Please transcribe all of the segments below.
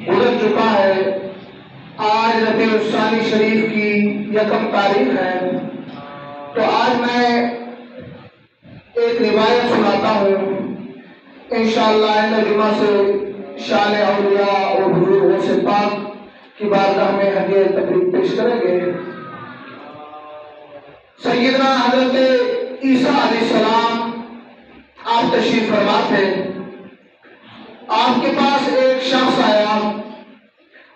گزر چکا ہے۔ آج ربیع الثانی شریف کی 1 تاریخ ہے، تو آج میں ایک روایت سناتا ہوں۔ انشاءاللہ آئندہ جمعہ سے شان اولیاء اور حضور غوث پاک کی بارگاہ میں ہدیہ تقریب پیش کریں گے۔ سیدنا حضرت عیسیٰ علیہ السلام آپ تشریف فرما تھے۔ آپ کے پاس ایک شخص آیا،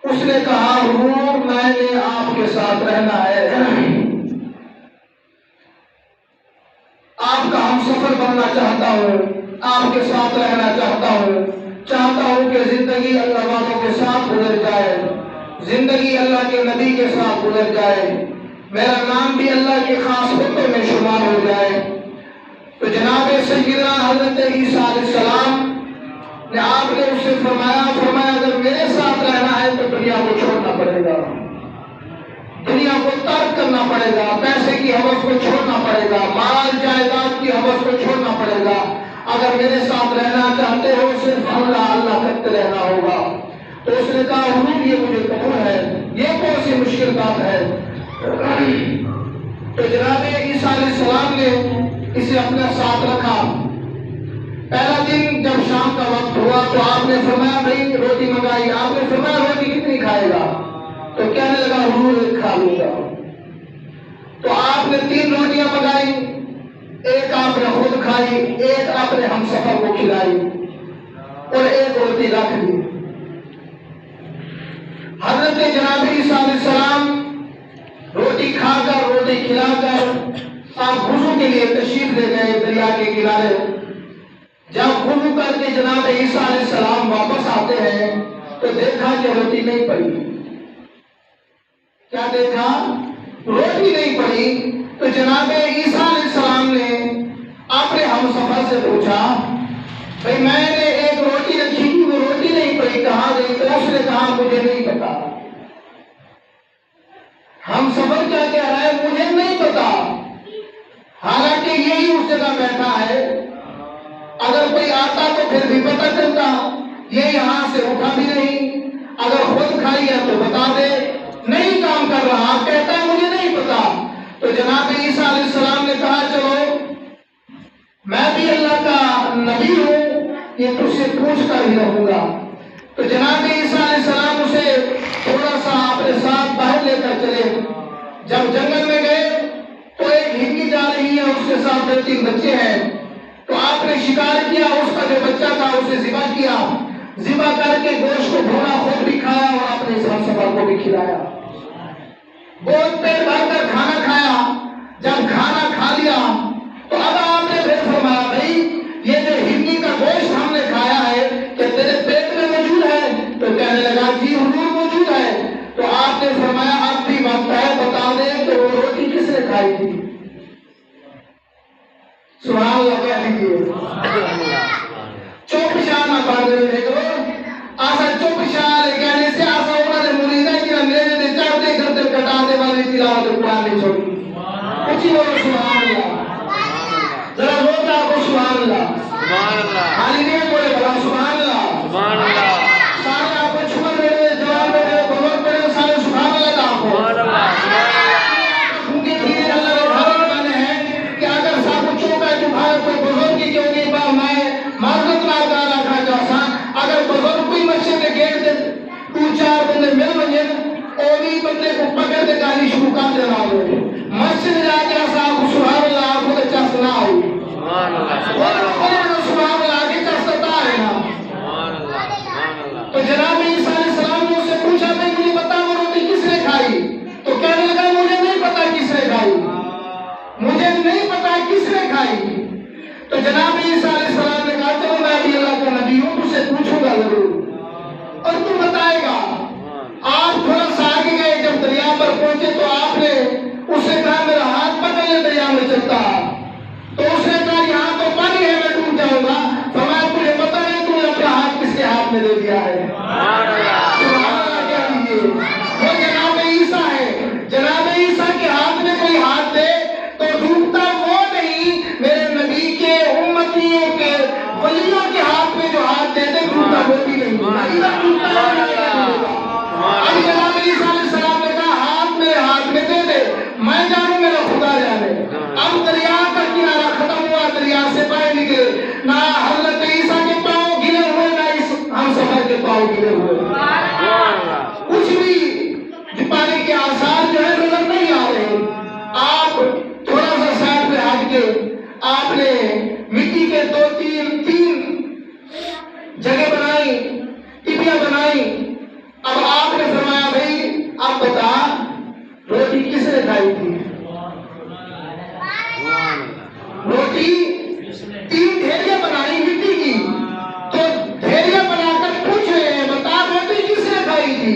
اس نے کہا حضور میں نے آپ کے ساتھ رہنا ہے، آپ کا ہم سفر بننا چاہتا ہوں، آپ کے ساتھ رہنا چاہتا ہوں کہ زندگی اللہ والوں کے ساتھ گزر جائے، زندگی اللہ کے نبی کے ساتھ گزر جائے، میرا نام بھی اللہ کے خاص خطوں میں شمار ہو جائے۔ تو جناب سیدنا حضرت عیسیٰ علیہ السلام نے آپ نے اس سے فرمایا اگر میرے ساتھ رہنا ہے تو دنیا کو چھوڑنا پڑے گا، دنیا کو ترک کرنا پڑے گا، پیسے کی ہوس کو چھوڑنا پڑے گا، مال جائیداد کی ہوس کو چھوڑنا پڑے گا۔ اگر میرے ساتھ رہنا چاہتے ہو صرف اللہ اللہ کرتے رہنا ہوگا۔ تو اس نے کہا حضور یہ مجھے قبول ہے، یہ کون سی مشکل بات ہے؟ تو جناب عیسیٰ علیہ السلام نے اسے اپنا ساتھ رکھا۔ پہلا دن جب شام کا وقت ہوا تو آپ نے فرمایا بھائی روٹی منگائی۔ آپ نے فرمایا روٹی کتنی کھائے گا؟ تو کہنے لگا حضور 1 کھا لوں گا۔ تو آپ نے 3 روٹیاں منگائی، 1 آپ نے خود کھائی، 1 آپ نے ہم سفر کو کھلائی اور 1 روٹی رکھ دی۔ حضرت جناب عیسیٰ علیہ السلام روٹی کھا کر روٹی کھلا کر آپ وضو کے لیے تشریف لے گئے دریا کے کنارے۔ جب وضو کر کے جناب عیسیٰ علیہ السلام واپس آتے ہیں تو دیکھا کہ روٹی نہیں پڑی۔ کیا دیکھا؟ روٹی نہیں پڑی۔ تو جناب عیسیٰ علیہ السلام نے اپنے ہم سفر سے پوچھا بھائی میں نے 1 روٹی رکھی تھی وہ روٹی نہیں پڑی، کہاں گئی؟ تو اس نے کہا مجھے نہیں پتا۔ ہم سفر کیا کہہ رہا ہے؟ مجھے نہیں پتا، حالانکہ یہی اس جگہ بیٹھا ہے۔ اگر کوئی آتا تو پھر بھی پتہ چلتا، یہ یہاں سے اٹھا بھی نہیں۔ اگر خود کھائی ہے تو بتا دے، نہیں کام کر رہا، کہتا ہے مجھے نہیں پتا۔ تو جناب عیسیٰ علیہ السلام نے کہا چلو میں بھی اللہ کا نبی ہوں، یہ تجھ سے پوچھ کر ہی رہوں گا۔ تو جناب عیسیٰ علیہ السلام اسے تھوڑا سا اپنے ساتھ باہر لے کر چلے۔ جب جنگل میں گئے تو ایک ہندی جا رہی ہے، اس کے ساتھ 2-3 بچے ہیں۔ تو آپ نے شکار کیا، اس کا جو بچہ تھا اسے ذبح کیا، ذبح کر کے گوشت کو بھونا خود بھی کھایا اور اپنے ہم سفر کو بھی کھلایا۔ بہت پیٹ بھر کر کھانا کھایا۔ جب کھانا کھا لیا تو اب آپ نے پھر فرمایا بھائی یہ جو ہندی کا گوشت ہم نے کھایا ہے کہ تیرے پیٹ میں موجود ہے؟ تو کہنے لگا جی حضور موجود ہے۔ تو آپ نے فرمایا اب بھی وقت ہے، بتا دیں کہ وہ روٹی کس نے کھائی تھی؟ سبحان اللہ کہہ دیجیے۔ چوپ شان آباد میں دیکھو آسا چوپ شان کہنے سے آسا انہوں نے مریدہ کی میرے دے چاہتے کرتے کٹانے والی تلاوت قرآن نہیں چھوڑی۔ کچھ ہی بولو سبحان اللہ، ذرا روتا کو سبحان اللہ، حالی نہیں بولے بلا سبحان اللہ، سارے آپ کو چھوڑ میرے جواب میرے بہت میرے سارے سبحان اللہ کا آپ کو کیونکہ دین اللہ کے بھارت والے ہیں کہ اگر سب چوکا ہے تو بھارت کو بزرگی کیوں نہیں پا میں معذرت نہ کر رکھا جاسا اگر بزرگ کوئی مسجد میں گیٹ دے 2-4 بندے مل بجے اور بھی بندے کو پکڑ دے گالی شروع کر دینا ہوگی مسجد جا کے صاحب سبحان اللہ آپ کو چس نہ ہوئی سبحان اللہ سبحان اللہ کی چس ستا ہے نا۔ تو جناب عیسیٰ علیہ السلام نے اسے پوچھا میں مجھے بتا وہ روٹی کس نے کھائی؟ تو کہنے لگا مجھے نہیں پتا کس نے کھائی، مجھے نہیں پتا کس نے کھائی۔ تو جناب عیسیٰ علیہ السلام نے کہا چلو میں بھی اللہ کا نبی ہوں، تجھ سے پوچھوں گا ضرور اور تو بتائے گا۔ آپ تھوڑا سا آگے گئے، جب دریا پر پہنچے تو آپ نے اس سے کہا میرا ہاتھ پکڑ لے دریا میں چلتا۔ تو اس نے کہا یہاں تو پانی ہے میں ڈوب جاؤں گا۔ فرمایا تجھے پتہ نہیں تو نے اپنا ہاتھ کس کے ہاتھ میں دے دیا ہے؟ وہ جناب عیسیٰ ہے، جناب عیسیٰ کے ہاتھ میں کوئی ہاتھ دے تو ڈوبتا وہ نہیں، میرے نبی کے امتیوں کے ولیوں کے ہاتھ میں جو ہاتھ دے دے ڈوبتا وہ بھی نہیں۔ کے پاؤں گرے ہوئے، کچھ بھی پانی کے آثار جو ہے نظر نہیں آ رہے. آپ تھوڑا سا سائڈ پہ ہٹ کے آپ نے مٹی کے دو تین جگہ بنائی، ٹپیاں بنائی. اب آپ نے فرمایا بھائی اب بتا روٹی کس نے کھائی تھی؟ روٹی 3 ڈھیریاں بنائی مٹی کی، تو ڈھیریاں بنا کر پوچھ رہے ہیں بتا روٹی کس نے کھائی تھی؟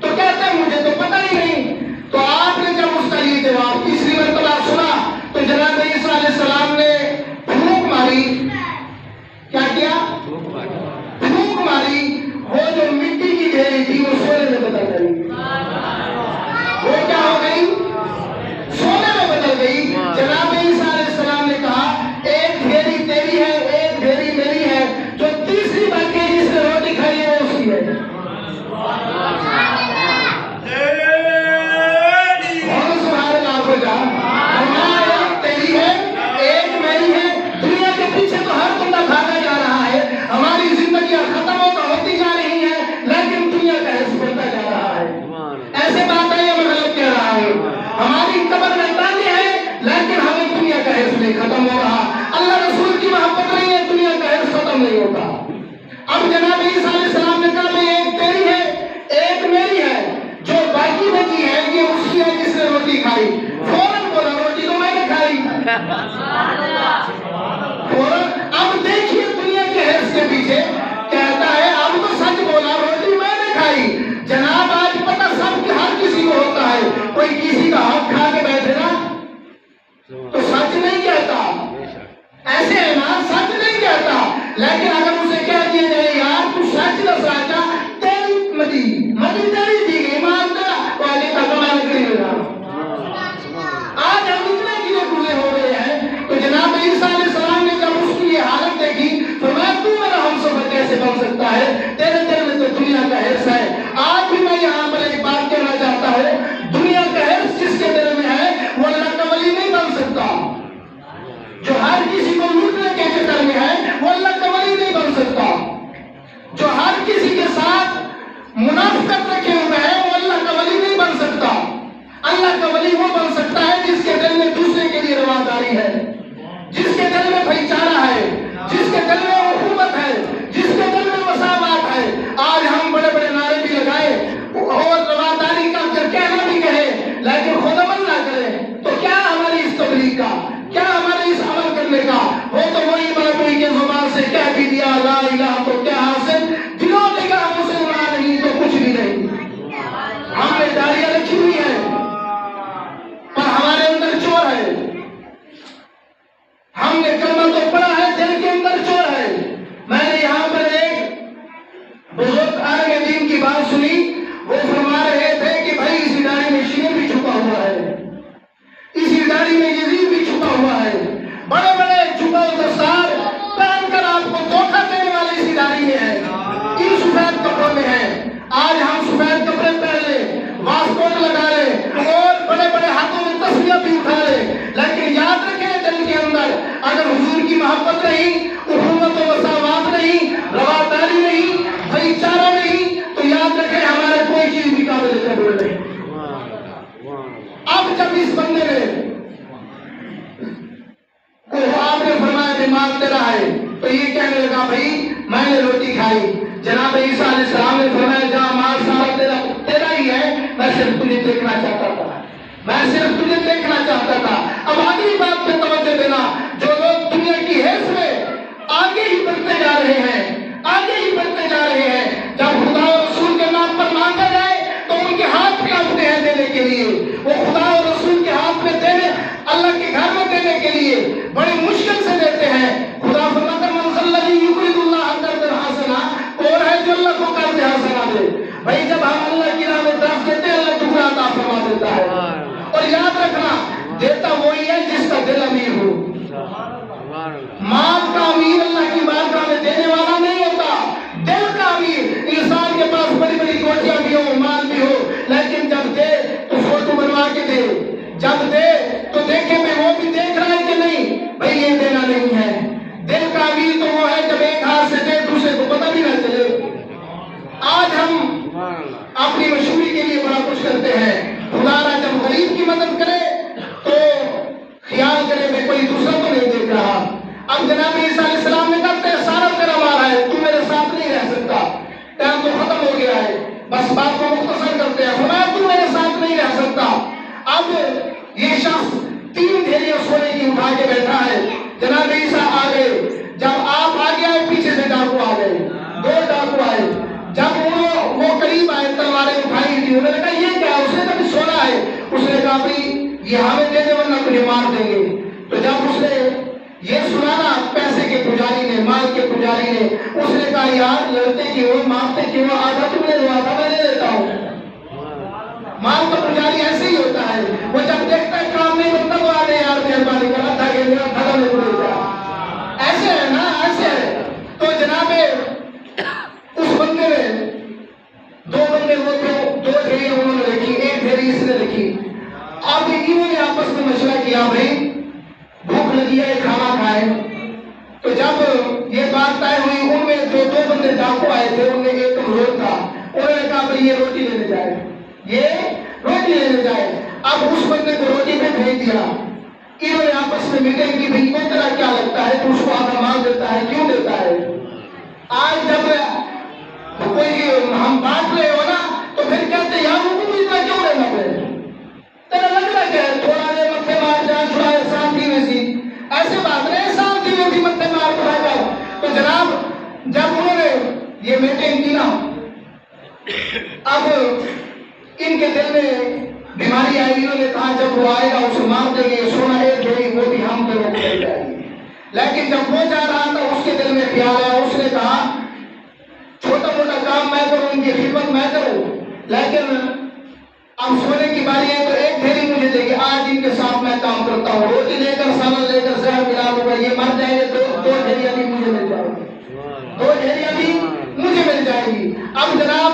تو کہتے ہیں مجھے تو پتہ ہی نہیں. تو آپ نے جب اس کا یہ جواب تیسری مرتبہ سنا تو جناب عیسیٰ علیہ السلام نے پھونک ماری. کیا کیا؟ پھونک ماری. وہ جو مٹی کی ڈھیری تھی وہ سونے میں بدل گئی. وہ کیا ہو گئی؟ سونے میں بدل گئی. جناب عیسیٰ علیہ السلام نے کہا ایک ڈھیری تیری ہے ایک ڈھیری میری ہے، جو تیسری بچے جس نے روٹی کھائی ہے وہ اس کی ہے. تیری ہے ایک میری ہے. دنیا کے پیچھے تو ہر بندہ بھاگا جا رہا ہے، ہماری زندگیاں ختم ہوتی جا رہی ہیں، لیکن دنیا کا حصہ بنتا جا رہا ہے. ایسے بات ہے میں غلط کہہ رہا ہوں؟ ہماری قبر میں تانے ہیں لیکن ہمیں دنیا کا حصہ نہیں ختم ہو رہا. اللہ رسول کی محبت نہیں ہے، دنیا کا حصہ ختم نہیں ہوتا. اب جناب عیسیٰ علیہ السلام نے کہا میں ایک تیری ہے ایک میری ہے، جو باقی بچی ہے یہ اس کی ہے جس نے روٹی کھائی. فوراً بولا روٹی تو میں نے کھائی. فوراً اب دیکھیے دنیا کے حرص کے پیچھے کہتا ہے اب تو سچ بولا روٹی میں نے کھائی. جناب آج پتہ سب کے ہر کسی کو ہوتا ہے، کوئی کسی کا حق کھا کے بیٹھے نا تو سچ نہیں کہتا. ایسے ہے نا سچ نہیں کہتا، لیکن اگر اسے کہہ دیا جائے یار تو سچ نہ سچا تیری مدی تیری دی گئی مان تیرا والے کا کمال کری ہوگا. آج ہم اتنے کیلے ٹولے ہو گئے ہیں. تو جناب عیسیٰ علیہ السلام نے جب اس کی یہ حالت دیکھی فرمایا تو میرا ہم سفر کیسے بن سکتا ہے؟ تیرے دل میں تو دنیا کا حرص ہے. آج بھی میں یہاں پر ایک بات کہنا چاہتا ہوں، دنیا کا حرص جس کے دل میں ہے وہ اللہ کا ولی نہیں بن سکتا. جو ہر کسی کو لوٹنے کے چکر میں ہے وہ اللہ کا ولی نہیں بن سکتا. جو ہر کسی کے ساتھ منافقت رکھے ہوئے ہیں وہ اللہ کا ولی نہیں بن سکتا. اللہ کا ولی وہ بن سکتا ہے جس کے دل میں دوسرے کے لیے رواداری ہے، جس کے دل میں بھائی چارہ ہے، جس کے دل میں حکومت ہے، جس کے دل میں مساوات ہے. آج ہم بڑے بڑے نعرے بھی لگائے اور رواداری کا کہنا بھی کہے لیکن خود عمل نہ کرے تو کیا ہماری اس تبلیغ کا، کیا ہمارے اس عمل کرنے کا؟ وہ تو وہی بابری کے زبان سے کہہ بھی دیا لا الہ تو کیا حاصل، دلوں نے کہا مسلمان نہیں تو کچھ بھی نہیں. ہم نے داڑیاں رکھی ہوئی ہیں پر ہمارے اندر چور ہے. ہم نے کلمہ تو پڑھا ہے دل کے اندر چور ہے. میں نے یہاں پر ایک بزرگ عالم دین کی بات سنی، وہ فرما رہے تھے کہ بھائی اسی داڑھی میں شیعہ بھی چھپا ہوا ہے، اسی داڑھی میں یزید بھی چھپا ہوا ہے. بڑے بڑے جھکا دستار پہن کر آپ کو دھوکہ دینے والے اسی داڑھی میں ہیں، ان سفید کپڑوں میں ہیں. آج ہم سفید کپڑے پہن لیں، واسکوٹ لگا لیں اور بڑے بڑے ہاتھوں میں تسبیح بھی اٹھا لیں، لیکن یاد رکھیں دل کے اندر اگر حضور کی محبت نہیں، اخوت و مساوات نہیں، رواداری نہیں، بھائی چارہ نہیں تو یاد رکھیں ہمارا کوئی چیز بھی قابل قبول نہیں. اب جب اس بندے نے آپ نے فرمایا دماغ تیرا ہے تو یہ کہنے لگا بھائی میں نے روٹی کھائی. جناب عیسیٰ علیہ السلام نے فرمایا جا مال سارا تیرا ہی ہے، میں صرف تجھے دیکھنا چاہتا تھا، میں صرف تجھے دیکھنا چاہتا تھا. اب اگلی بات پہ توجہ دینا، جو لوگ دنیا کی حیث میں آگے ہی بڑھتے جا رہے ہیں، آگے ہی بڑھتے جا رہے ہیں، جب خدا اور رسول کے نام پر مانگا جائے تو ان کے ہاتھ کانپتے ہیں دینے کے لیے. وہ خدا اور رسول کے ہاتھ میں دینے، اللہ کے گھر میں دینے کے لیے بڑی مشکل سے دیتے ہیں. خدا فرماتا ہے من الذی یقرض اللہ قرضا حسنا، کون ہے جو اللہ کو قرض حسنا دے؟ بھائی جب ہم اللہ کی راہ میں طرف دیتے ہیں اللہ دگنا عطا فرما دیتا ہے. اور یاد رکھنا دیتا وہی ہے جس کا دل امیر ہو. مال کا امیر اللہ کی بارگاہ میں دینے والا نہیں ہوتا، دل کا امیر. انسان کے پاس بڑی بڑی کوٹیاں بھی ہو، مال بھی ہو، لیکن جب دے تو فوٹو بنوا کے دے، جب دے تو دیکھے میں وہ بھی دیکھ رہا ہے کہ نہیں، بھائی یہ دینا نہیں ہے. دل کا امیر تو وہ ہے جب ایک ہاتھ سے دے دوسرے کو پتہ بھی نہ چلے. کچھ کرتے ہیں. خدا را جب غریب کی مدد کرے تو خیال کرے میں کوئی دوسرا تو نہیں دیکھ رہا. اب جناب عیسیٰ علیہ السلام نے کہتے ہیں سارا تیرا مارا ہے, تو میرے ساتھ نہیں رہ سکتا, ٹائم تو ختم ہو گیا ہے. بس بات کو مختصر کرتے ہیں, فرمایا تو میرے ساتھ نہیں رہ سکتا. اب یہ شخص 3 ڈھیریاں سونے کی اٹھا کے بیٹھا ہے. جناب عیسیٰ آ گئے. جب آپ آگے آئے پیچھے سے ڈاکو آ گئے, 2 ڈاکو آئے. جب وہ قریب آئے تلواریں اٹھائی تھی, انہوں نے کہا یہ کیا ہے؟ اس نے کہا سونا ہے. اس نے کہا بھائی یہ ہمیں دے دے ورنہ تجھے مار دیں گے. تو جب اس نے یہ سنا نا پیسے کے پجاری نے, مال کے پجاری نے, اس نے کہا یار لڑتے کیوں, مارتے کیوں, آدھا تم نے دو آدھا میں دے دیتا ہوں. مال کا پجاری ایسے ہی ہوتا ہے, وہ جب دیکھتا ہے کام نہیں بنتا تو آدھے یار مہربانی کر آدھا کے دیا دھگا میں پڑے گا. ایسے ہے نا, ایسے ہے. تو جناب اس بندے نے 2 بندے وہ 2 ڈھیریاں انہوں نے رکھی, 1 ڈھیری اس نے رکھی. اب انہوں نے آپس میں مشورہ کیا بھائی بھوک لگی ہے کھانا کھائے. تو جب یہ بات طے ہوئی, ان میں جو 2 بندے ڈاکو آئے تھے ان میں ایک کمزور تھا, انہوں نے کہا بھائی یہ روٹی لینے جائے, یہ روٹی لینے جائے. اب اس بندے کو روٹی پہ بھیج دیا. انہوں نے آپس میں میٹنگ کی بھائی کو تیرا کیا لگتا ہے, تو اس کو آدھا مال دیتا ہے, کیوں دیتا ہے؟ آج جب کوئی ہم بانٹ رہے ہو نا تو پھر کہتے یار وہ کو اتنا کیوں دینا پڑے, تیرا لگ رہا کیا ہے, تھوڑا دے متھے مار جان چھڑائے شانتی ویسی, ایسے بات نہیں شانتی ویسی متھے مار چھڑا جاؤ. تو جناب جب انہوں نے یہ میٹنگ کی نا, اب ان کے دل میں بیماری آئی. انہوں نے کہا جب وہ آئے گا اسے مار دیں گے, سونا 1 ڈھیری وہ بھی ہم پہ روک لے جائے گی. لیکن جب وہ جا رہا تھا اس کے دل میں خیال آیا, اس نے کہا چھوٹا موٹا کام میں کروں, ان کی خدمت میں کروں, لیکن اب سونے کی باری ہے تو 1 ڈھیری مجھے دے گی. آج ان کے ساتھ میں کام کرتا ہوں, روٹی لے کر سالن لے کر زہر ملا دوں گا, یہ مر جائیں گے تو 2 ڈھیریاں بھی مجھے مل جائیں گی, 2 ڈھیریاں بھی مجھے مل جائیں گی. اب جناب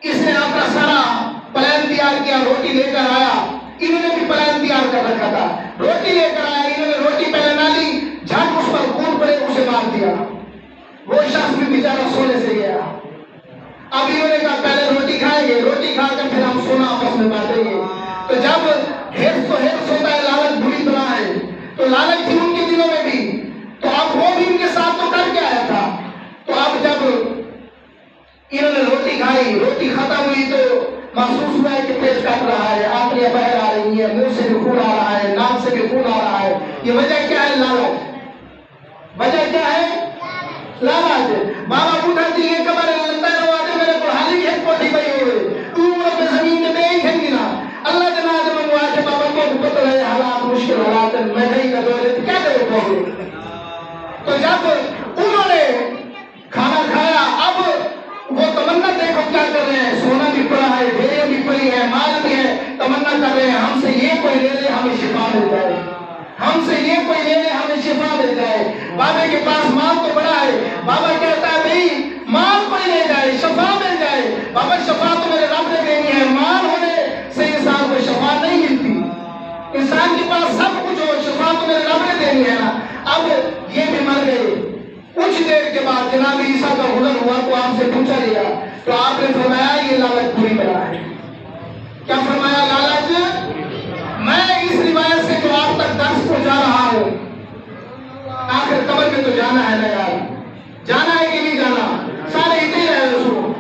اس نے اپنا سارا پلان تیار کیا, روٹی لے کر آیا. انہوں نے بھی پلان تیار کر رکھا تھا, روٹی لے کر آیا. انہوں نے روٹی پہلے نہ لی, جھٹ اس پر کود پڑے, اسے مار دیا. وہ شخص بھی بیچارہ سونے سے گیا. اب انہوں نے کہا پہلے روٹی کھائیں گے, روٹی کھا کر پھر ہم سونا آپس میں بانٹیں گے. تو جب ہرس تو ہرس ہوتا ہے, لالچ بری طرح ہے, تو لالچ تھی ان کے دلوں میں بھی. تو اب وہ بھی ان کے ساتھ تو کر کے آیا تھا. تو اب جب انہوں نے روٹی کھائی, روٹی ختم ہوئی تو محسوس ہوا ہے کہ پیٹ کٹ رہا ہے, آنکھیں بہہ آ رہی ہیں, منہ سے بھی خون آ رہا ہے, ناک سے بھی خون آ رہا ہے. یہ وجہ کیا ہے؟ لالچ. وجہ کیا ہے؟ لالچ. بابا بوڑھا جی یہ کمر لگتا ہے روادے میرے کو حالی ہے کوٹھی بھائی ہوئے تو اپنے زمین میں نہیں کھینگی نا. اللہ جنازے میں منگوا کے بابا کو پتہ ہے حالات مشکل حالات ہیں, میں نہیں کر رہے کیا کرے پہنچے. تو جب انہوں نے کھانا کھایا, اب وہ تمنا دیکھو کیا کر رہے ہیں, سونا بھی پڑا ہے, ڈھیریاں بھی پڑی ہے, مال بھی ہے, تمنا کر رہے ہیں ہم سے یہ کوئی لے لے ہمیں شفا مل جائے, ہم سے یہ کوئی لے لے ہمیں شفا مل جائے. بابا کے پاس مال تو بڑا ہے, بابا کہتا ہے بھائی مال کوئی لے جائے شفا مل جائے. بابا شفا تو میرے رب نے دینی ہے, مال ہونے سے انسان کو شفا نہیں ملتی. انسان کے پاس سب کچھ ہو, شفا تو میرے رب نے دینی ہے نا. اب یہ بھی مر گئے. کچھ دیر کے بعد جناب عیسیٰ کا حضور ہوا تو آپ سے پوچھا گیا, تو آپ نے فرمایا یہ لالچ بری بلا ہے. کیا فرمایا؟ لالچ. میں اس روایت سے جو آپ تک درس پہنچا رہا ہوں, آخر قبر میں تو جانا ہے نا یار, جانا ہے کہ نہیں جانا؟ سارے اتنے رہے رسول.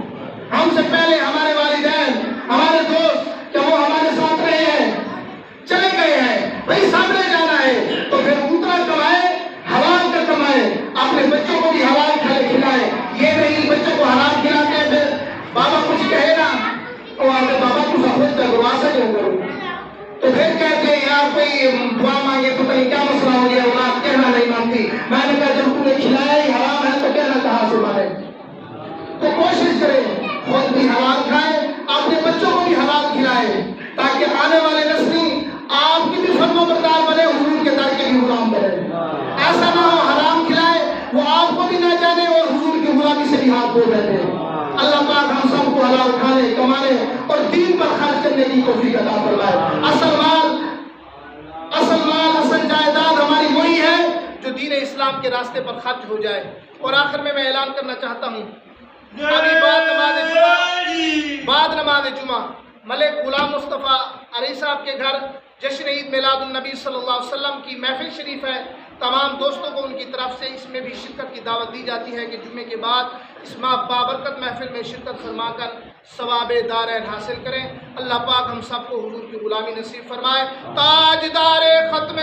ہم سے پہلے ہمارے والدین, ہمارے دوست, کہ وہ ہمارے ساتھ رہے ہیں, چلے گئے ہیں, بھائی سامنے جانا ہے تو پھر اتنا کمائے, حلال کا کمائے, اپنے بچوں کو بھی حلال کھلے کھلائے. یہ نہیں بچوں کو حرام کھلاتے ہیں, پھر بابا کچھ کہے نا تو آگے بابا کچھ خود کا گواسا کیوں کرو, تو پھر کہتے ہیں یار کوئی دعا مانگے پتہ نہیں کیا مسئلہ ہو گیا, اولاد کہنا نہیں مانتی. میں نے کہا جب تم نے کھلایا ہی حرام ہے تو کہنا کہاں سے مانے. تو کوشش کرے خود بھی حلال کھائے, اپنے بچوں کو بھی حلال کھلائے, تاکہ آنے والے نسلیں آپ کی بھی فرما بردار بنے, حضور کے در کے بھی غلام بنے. ایسا نہ ہو حرام کھلائے وہ آپ کو بھی نہ جانے اور حضور کی غلامی سے بھی ہاتھ دھو بیٹھے. اللہ پاک ہم سب کو حلال کھانے, کمانے اور دین پر خرچ کرنے کی توفیق عطا فرمائے. اصل مال, اصل جائیداد ہماری وہی ہے جو دین اسلام کے راستے پر خرچ ہو جائے. اور آخر میں اعلان کرنا چاہتا ہوں, ابھی بعد نماز جمعہ ملک غلام مصطفیٰ علی صاحب کے گھر جشن عید میلاد النبی صلی اللہ علیہ وسلم کی محفل شریف ہے. تمام دوستوں کو ان کی طرف سے اس میں بھی شرکت کی دعوت دی جاتی ہے کہ جمعے کے بعد اس بابرکت محفل میں شرکت فرما کر ثواب دارین حاصل کریں. اللہ پاک ہم سب کو حضور کی غلامی نصیب فرمائے. تاجدار ختم